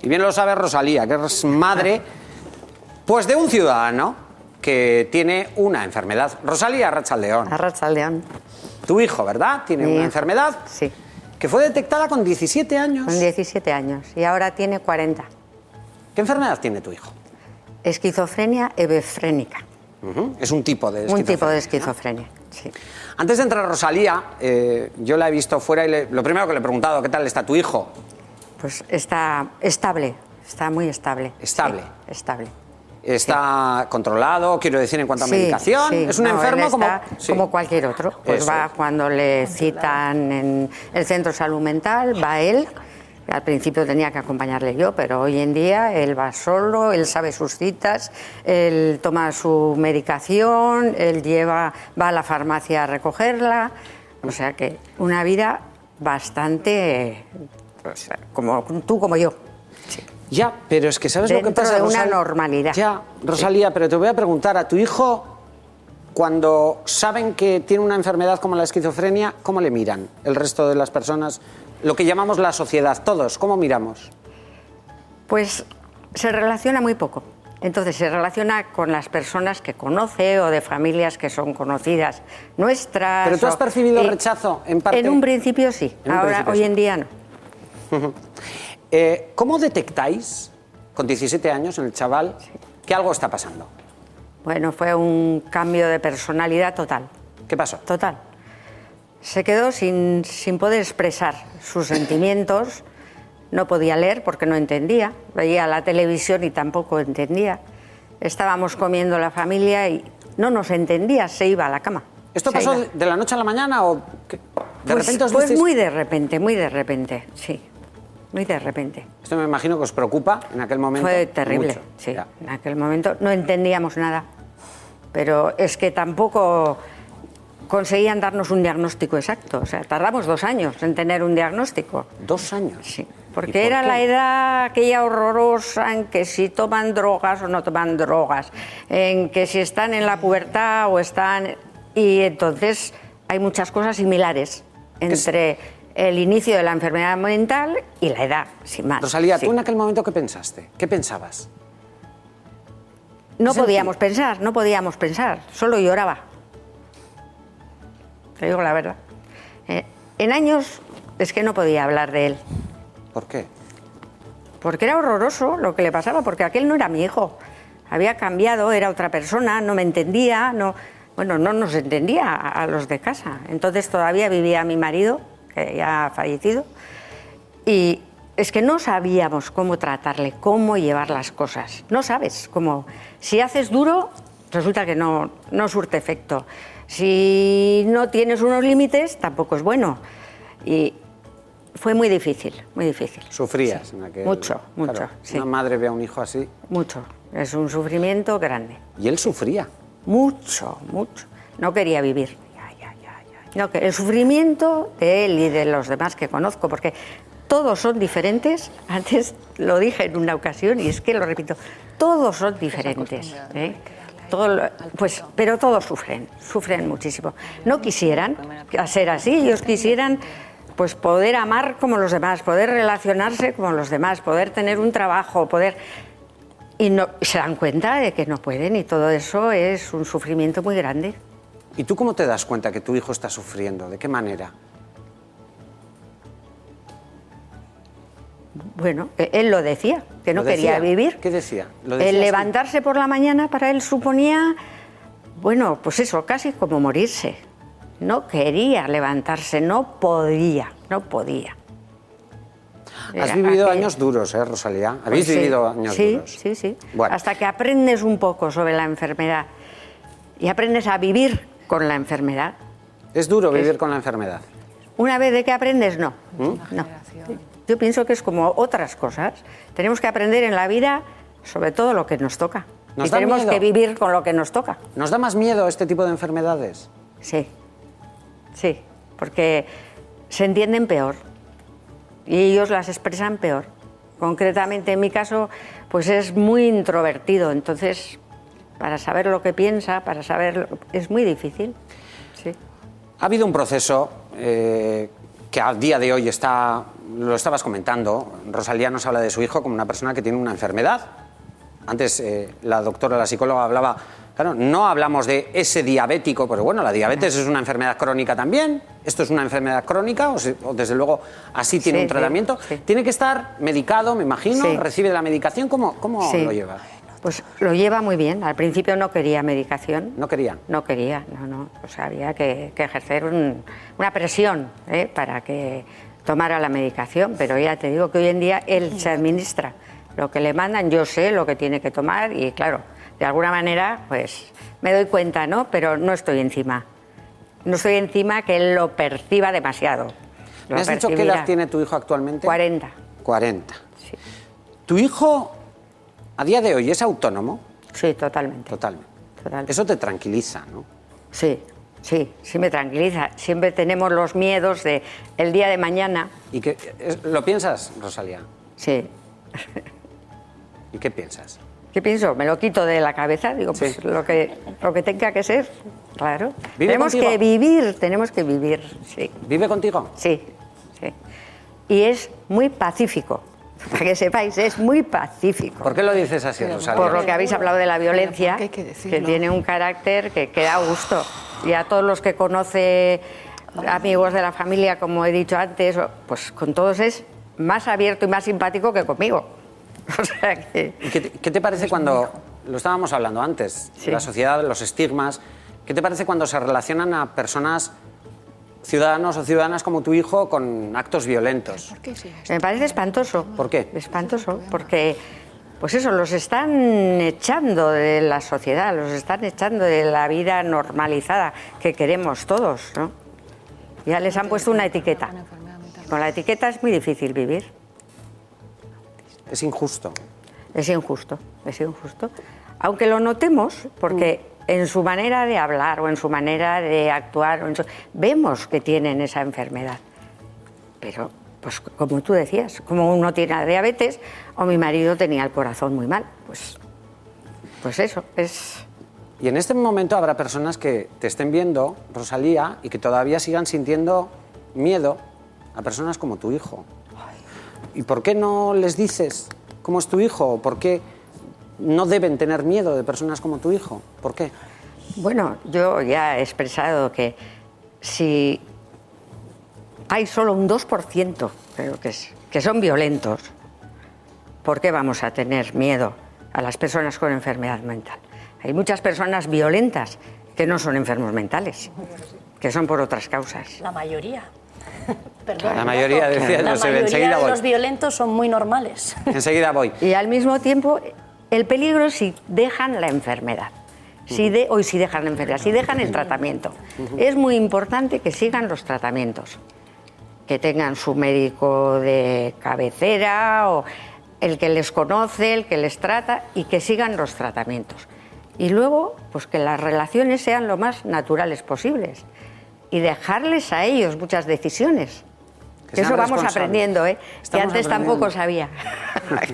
Y bien lo sabe Rosalía, que es madre pues de un ciudadano que tiene una enfermedad. Rosalía, arratsaldeon. Arratsaldeon. Tu hijo, ¿verdad? Tiene una enfermedad. Sí. Que fue detectada con 17 años. Con 17 años y ahora tiene 40. ¿Qué enfermedad tiene tu hijo? Esquizofrenia hebefrénica. Es un tipo de esquizofrenia. Un tipo de esquizofrenia, sí. Antes de entrar a Rosalía, yo la he visto fuera y lo primero que le he preguntado, ¿qué tal está tu hijo? Pues está estable, está muy estable. ¿Estable? Sí, estable. ¿Está controlado, quiero decir, en cuanto a medicación? Sí. ¿Es un enfermo como cualquier otro? Pues Eso. Va cuando le citan en el centro de salud mental, va él. Al principio tenía que acompañarle yo, pero hoy en día él va solo, él sabe sus citas, él toma su medicación, él va a la farmacia a recogerla. O sea que una vida bastante, pues, como tú como yo. Sí. Ya, pero es que ¿sabes lo que pasa? Dentro de una normalidad. Ya, Rosalía, pero te voy a preguntar, a tu hijo, cuando saben que tiene una enfermedad como la esquizofrenia, ¿cómo le miran el resto de las personas? Lo que llamamos la sociedad, todos, ¿cómo miramos? Pues se relaciona muy poco. Entonces se relaciona con las personas que conoce o de familias que son conocidas nuestras. ¿Pero tú has percibido rechazo en parte? En un principio sí, hoy en día no. ¿Cómo detectáis, con 17 años, en el chaval, que algo está pasando? Bueno, fue un cambio de personalidad total. ¿Qué pasó? Total. Se quedó sin poder expresar sus sentimientos, no podía leer porque no entendía, veía la televisión y tampoco entendía. Estábamos comiendo la familia y no nos entendía, se iba a la cama. ¿Esto pasó de la noche a la mañana o de repente os Pues dices... muy de repente, sí. Muy de repente. Esto me imagino que os preocupa en aquel momento. Fue terrible, mucho. sí. Ya. En aquel momento no entendíamos nada. Pero es que tampoco conseguían darnos un diagnóstico exacto. O sea, tardamos 2 años en tener un diagnóstico. 2 años. Sí. ¿Y Porque por era qué? la edad aquella horrorosa en que si toman drogas o no toman drogas, en que si están en la pubertad o están... Y entonces hay muchas cosas similares entre el inicio de la enfermedad mental y la edad, sin más. Rosalía, Sí. ¿tú en aquel momento qué pensaste? ¿Qué pensabas? No podíamos pensar, solo lloraba. Te digo la verdad. En años es que no podía hablar de él. ¿Por qué? Porque era horroroso lo que le pasaba, porque aquel no era mi hijo. Había cambiado, era otra persona, no me entendía, no nos entendía a los de casa. Entonces todavía vivía mi marido, que ya ha fallecido, y es que no sabíamos cómo tratarle, cómo llevar las cosas. No sabes cómo. Si haces duro, resulta que no surte efecto. Si no tienes unos límites, tampoco es bueno. Y fue muy difícil, muy difícil. ¿Sufrías Sí. en aquel... Mucho, Claro, sí. Una madre ve a un hijo así. Mucho. Es un sufrimiento grande. Y él sufría. Mucho. No quería vivir. No, que el sufrimiento de él y de los demás que conozco, porque todos son diferentes. Antes lo dije en una ocasión y es que lo repito, todos son diferentes. Pero todos sufren muchísimo. No quisieran ser así, ellos quisieran pues poder amar como los demás, poder relacionarse como los demás, poder tener un trabajo, y se dan cuenta de que no pueden, y todo eso es un sufrimiento muy grande. ¿Y tú cómo te das cuenta que tu hijo está sufriendo? ¿De qué manera? Bueno, él lo decía, que no quería vivir. ¿Qué decía? El levantarse por la mañana para él suponía, bueno, pues eso, casi como morirse. No quería levantarse, no podía. Has vivido años duros, Rosalía? ¿Habéis vivido años duros? Sí. Bueno. Hasta que aprendes un poco sobre la enfermedad y aprendes a vivir con la enfermedad. ¿Es duro vivir con la enfermedad? Una vez de que aprendes, no. No. Yo pienso que es como otras cosas. Tenemos que aprender en la vida sobre todo lo que nos toca. Y tenemos que vivir con lo que nos toca. ¿Nos da más miedo este tipo de enfermedades? Sí, porque se entienden peor y ellos las expresan peor. Concretamente en mi caso, pues es muy introvertido, entonces para saber lo que piensa, es muy difícil. Sí. Ha habido un proceso que a día de hoy está lo estabas comentando, Rosalía nos habla de su hijo como una persona que tiene una enfermedad. Antes la doctora, la psicóloga hablaba, claro, no hablamos de ese diabético, pero bueno, la diabetes es una enfermedad crónica también. ¿Esto es una enfermedad crónica o desde luego así tiene un tratamiento? Sí. Tiene que estar medicado, me imagino, recibe la medicación, ¿cómo lo lleva? Pues lo lleva muy bien. Al principio no quería medicación. ¿No quería? No quería, no. O sea, había que ejercer una presión para que tomara la medicación, pero ya te digo que hoy en día él se administra lo que le mandan, yo sé lo que tiene que tomar y claro, de alguna manera pues me doy cuenta, ¿no? Pero no estoy encima. No estoy encima que él lo perciba demasiado. ¿Me has dicho qué edad tiene tu hijo actualmente? 40. 40. Sí. ¿Tu hijo a día de hoy es autónomo? Sí, totalmente. Totalmente. Eso te tranquiliza, ¿no? Sí me tranquiliza. Siempre tenemos los miedos de el día de mañana. ¿Y lo piensas, Rosalía? Sí. ¿Y qué piensas? ¿Qué pienso? Me lo quito de la cabeza, digo, pues lo que tenga que ser, claro. Tenemos que vivir, sí. ¿Vive contigo? Sí. Y es muy pacífico, para que sepáis, es muy pacífico. ¿Por qué lo dices así, Rosalía? Por lo que habéis hablado de la violencia, que tiene un carácter que da gusto. Y a todos los que conoce, amigos de la familia, como he dicho antes, pues con todos es más abierto y más simpático que conmigo. O sea que... ¿Qué te parece cuando, lo estábamos hablando antes, la sociedad, los estigmas, qué te parece cuando se relacionan a personas, ciudadanos o ciudadanas como tu hijo, con actos violentos? Me parece espantoso. ¿Por qué? Espantoso, porque, pues eso, los están echando de la sociedad, los están echando de la vida normalizada que queremos todos, ¿no? Ya les han puesto una etiqueta. Con la etiqueta es muy difícil vivir. Es injusto. Es injusto. Aunque lo notemos, porque en su manera de hablar o en su manera de actuar, vemos que tienen esa enfermedad. Pero, pues como tú decías, como uno tiene la diabetes o mi marido tenía el corazón muy mal, pues eso es... Y en este momento habrá personas que te estén viendo, Rosalía, y que todavía sigan sintiendo miedo a personas como tu hijo. ¿Y por qué no les dices cómo es tu hijo? ¿Por qué no deben tener miedo de personas como tu hijo? ¿Por qué? Bueno, yo ya he expresado que si hay solo un 2%, creo que son violentos, ¿por qué vamos a tener miedo a las personas con enfermedad mental? Hay muchas personas violentas que no son enfermos mentales, que son por otras causas. La mayoría. Perdón, la mayoría, decía, la mayoría de los violentos son muy normales. Enseguida voy. Y al mismo tiempo, el peligro es si dejan la enfermedad. Si dejan el tratamiento. Es muy importante que sigan los tratamientos, que tengan su médico de cabecera o el que les conoce, el que les trata y que sigan los tratamientos. Y luego, pues que las relaciones sean lo más naturales posibles. Y dejarles a ellos muchas decisiones. Eso vamos aprendiendo, que antes tampoco sabía.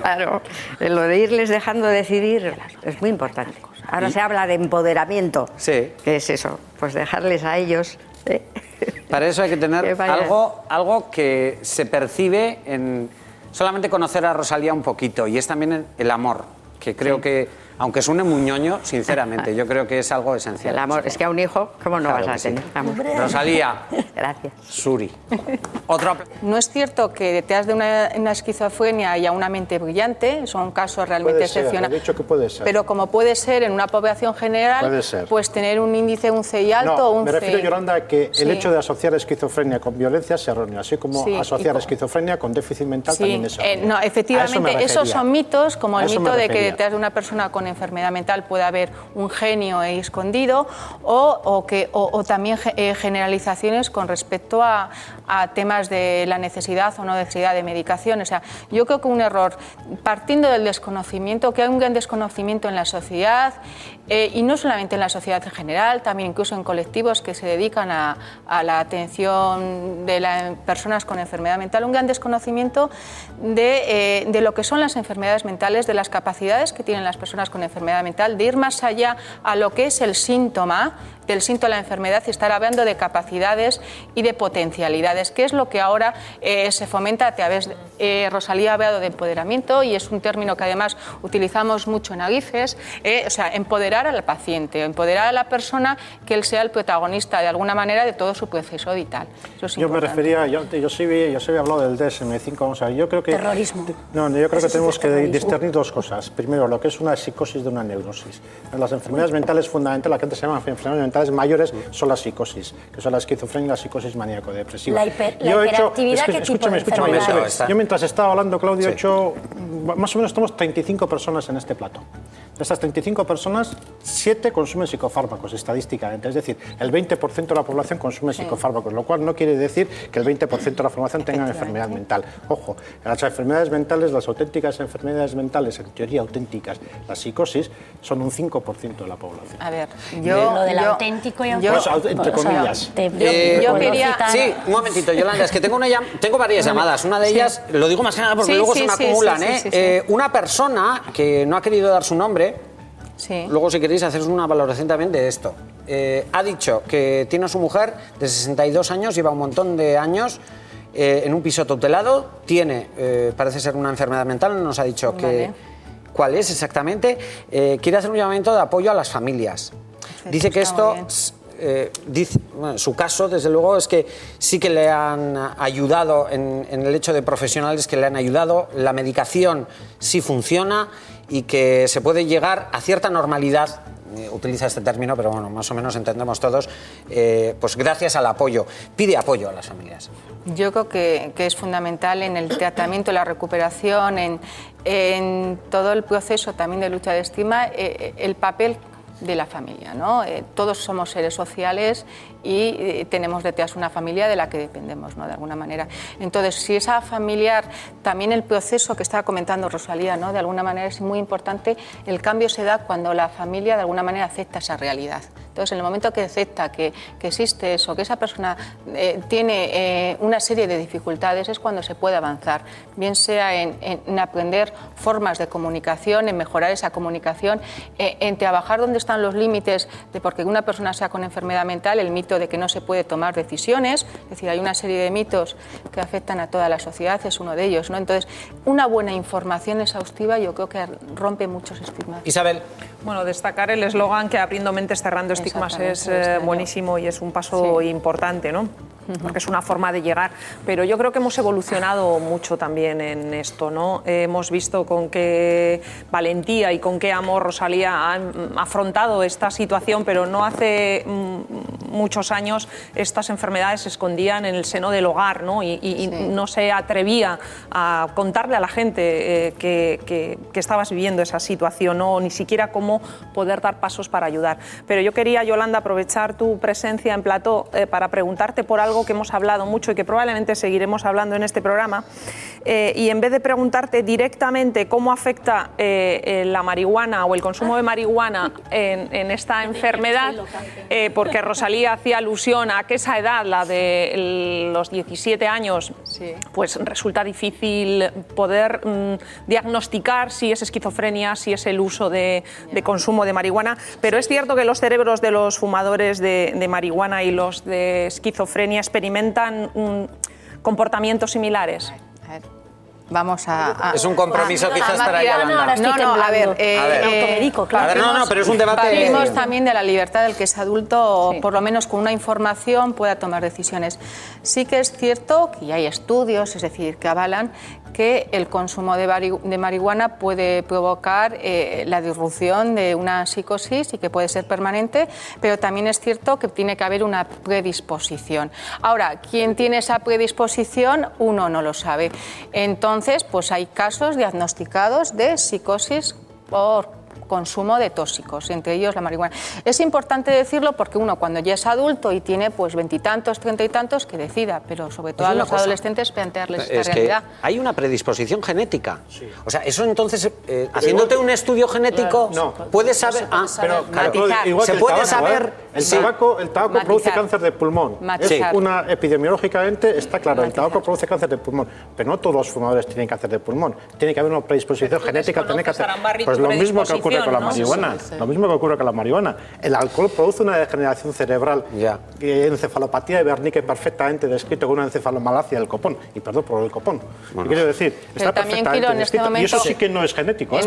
Claro, lo de irles dejando decidir es muy importante. Ahora se habla de empoderamiento. Sí. ¿Qué es eso? Pues dejarles a ellos. Para eso hay que tener algo que se percibe en solamente conocer a Rosalía un poquito, y es también el amor, que creo que... Aunque suene muy ñoño, sinceramente, yo creo que es algo esencial. El amor, es que a un hijo, ¿cómo no vas a tener amor? Rosalía. Gracias. Suri. No es cierto que detrás de una esquizofrenia haya una mente brillante, son casos realmente excepcionales. He dicho que puede ser. Pero como puede ser en una población general, pues tener un índice, un CI alto o un CI... Me refiero, Yolanda, a que el hecho de asociar esquizofrenia con violencia es erróneo, así como asociar esquizofrenia con déficit mental también es erróneo. No, efectivamente, esos son mitos, como el mito de que detrás de una persona con enfermedad mental puede haber un genio escondido o también generalizaciones con respecto a temas de la necesidad o no necesidad de medicación. O sea, yo creo que un error, partiendo del desconocimiento, que hay un gran desconocimiento en la sociedad y no solamente en la sociedad en general, también incluso en colectivos que se dedican a la atención de las personas con enfermedad mental, un gran desconocimiento de lo que son las enfermedades mentales, de las capacidades que tienen las personas con con enfermedad mental, de ir más allá a lo que es el síntoma, del síntoma de la enfermedad, y estar hablando de capacidades y de potencialidades, que es lo que ahora se fomenta a través de... Rosalía ha hablado de empoderamiento, y es un término que además utilizamos mucho en AGIFES, o sea, empoderar al paciente, empoderar a la persona, que él sea el protagonista de alguna manera de todo su proceso vital. Eso es yo me refería, yo sí había hablado del DSM-5, vamos a ver, yo creo que... Terrorismo. No, yo creo que tenemos que discernir dos cosas. Primero, lo que es una psicosis de una neurosis. En las enfermedades mentales, fundamentalmente, la gente se llama enfermedades mentales mayores, son las psicosis, que son la esquizofrenia y la psicosis maníaco-depresiva. La hiperactividad, ¿qué tipo de enfermedad es? Yo mientras estaba hablando, Claudio, he hecho, más o menos estamos 35 personas en este plato. De estas 35 personas, 7 consumen psicofármacos, estadísticamente. Es decir, el 20% de la población consume psicofármacos, lo cual no quiere decir que el 20% de la población tenga enfermedad mental. Ojo, las enfermedades mentales, las auténticas enfermedades mentales, en teoría auténticas, la psicosis, son un 5% de la población. A ver, lo del auténtico y auténtico. Pues, entre comillas. Yo quería... Sí, un momentito, Yolanda, es que tengo varias llamadas. Una de ellas, lo digo más que nada porque luego se me acumulan, una persona que no ha querido dar su nombre, luego si queréis hacer una valoración también de esto. Ha dicho que tiene a su mujer de 62 años, lleva un montón de años en un piso tutelado, tiene, parece ser una enfermedad mental, no nos ha dicho cuál es exactamente, quiere hacer un llamamiento de apoyo a las familias. Dice que esto... su caso, desde luego, es que sí que le han ayudado en el hecho de profesionales que le han ayudado, la medicación sí funciona y que se puede llegar a cierta normalidad, utiliza este término, pero bueno, más o menos entendemos todos, pues gracias al apoyo. Pide apoyo a las familias. Yo creo que es fundamental en el tratamiento, la recuperación, en todo el proceso también de lucha de estima, el papel de la familia, ¿no? Todos somos seres sociales y tenemos detrás una familia de la que dependemos, ¿no? De alguna manera. Entonces, si esa familiar, también el proceso que estaba comentando Rosalía, ¿no? De alguna manera es muy importante, el cambio se da cuando la familia de alguna manera acepta esa realidad. Entonces, en el momento que acepta que existe eso, que esa persona tiene una serie de dificultades, es cuando se puede avanzar, bien sea en aprender formas de comunicación, en mejorar esa comunicación, en trabajar donde están los límites de porque una persona sea con enfermedad mental, el mito de que no se puede tomar decisiones, es decir, hay una serie de mitos que afectan a toda la sociedad, es uno de ellos, ¿no? Entonces, una buena información exhaustiva yo creo que rompe muchos estigmas. Isabel. Bueno, destacar el eslogan que abriendo mentes, cerrando estigmas es buenísimo y es un paso importante, ¿no? Porque es una forma de llegar, pero yo creo que hemos evolucionado mucho también en esto, ¿no? Hemos visto con qué valentía y con qué amor Rosalía ha afrontado esta situación, pero no hace muchos años estas enfermedades se escondían en el seno del hogar, ¿no? Y no se atrevía a contarle a la gente que estabas viviendo esa situación, ¿no? Ni siquiera cómo poder dar pasos para ayudar. Pero yo quería, Yolanda, aprovechar tu presencia en plató para preguntarte por algo que hemos hablado mucho y que probablemente seguiremos hablando en este programa, y en vez de preguntarte directamente cómo afecta la marihuana o el consumo de marihuana en esta enfermedad, porque Rosalía hacía alusión a que esa edad, la de los 17 años, pues resulta difícil poder diagnosticar si es esquizofrenia, si es el uso de consumo de marihuana, pero es cierto que los cerebros de los fumadores de marihuana y los de esquizofrenia experimentan comportamientos similares. A ver, vamos a... Es un compromiso quizás para Yolanda. No, a ver, pero es un debate... Partimos también de la libertad del que es adulto, por lo menos con una información pueda tomar decisiones. Sí que es cierto que hay estudios, es decir, que avalan que el consumo de marihuana puede provocar la disrupción de una psicosis y que puede ser permanente, pero también es cierto que tiene que haber una predisposición. Ahora, ¿quién tiene esa predisposición? Uno no lo sabe. Entonces, pues hay casos diagnosticados de psicosis por consumo de tóxicos, entre ellos la marihuana. Es importante decirlo porque uno cuando ya es adulto y tiene pues 20 y tantos, 30 y tantos, que decida, pero sobre todo a los adolescentes plantearles esta realidad. Hay una predisposición genética. Sí. O sea, eso entonces, haciéndote un estudio genético, puedes saber... Igual se que puede el tabaco, saber... El tabaco produce cáncer de pulmón. Epidemiológicamente está claro, el tabaco produce cáncer de pulmón, pero no todos los fumadores tienen cáncer de pulmón. Tiene que haber una predisposición genética. Pues lo mismo que ocurre ocurre con la marihuana. Lo mismo que ocurre con la marihuana. El alcohol produce una degeneración cerebral. Encefalopatía de Wernicke perfectamente descrito con una encefalomalacia del copón. Y perdón por el copón. Quiero decir, está perfectamente descrito. Y eso sí que no es genético.